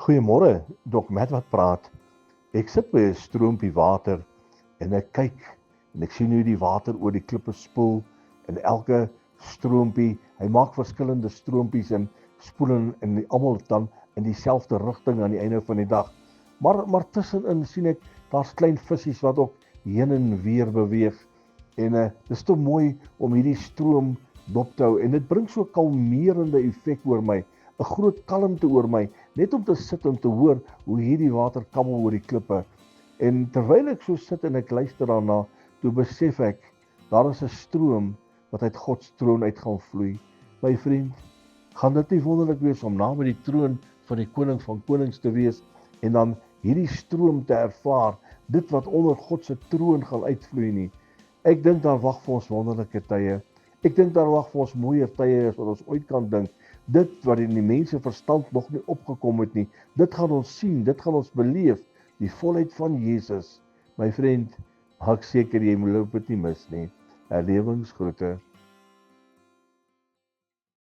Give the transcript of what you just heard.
Goeiemôre, Dok Matt wat praat. Ek sit by 'n stroompie water en ek kyk en ek sien hoe die water oor die klippe spoel en elke stroompie, hy maak verskillende stroompies en spoel en almal dan in dieselfde rigting aan die einde van die dag. Maar tussenin sien ek daar's klein vissies wat ook heen en weer beweeg. En dis te mooi om hierdie stroom dop te hou en dit bring so 'n kalmerende effek oor my, 'n groot kalmte oor my, net om te sit en te hoor hoe hierdie water kabbel oor die klippe. En terwyl ek so sit en ek luister daarna, toe besef ek, daar is 'n stroom wat uit God se troon uit gaan vloei. My vriend, gaan dit nie wonderlik wees om na by die troon van die koning van konings te wees en dan hierdie stroom te ervaar, dit wat onder God se troon gaan uitvloei nie. Ek dink daar wag vir ons wonderlike tye. Ek dink daar wag vir ons mooier tye as wat ons ooit kan dink. Dit wat in die mense verstand nog nie opgekom het nie, dit gaan ons sien, dit gaan ons beleef, die volheid van Jesus. My vriend, maak seker jy loop dit nie mis nie. Herlewingsgroete.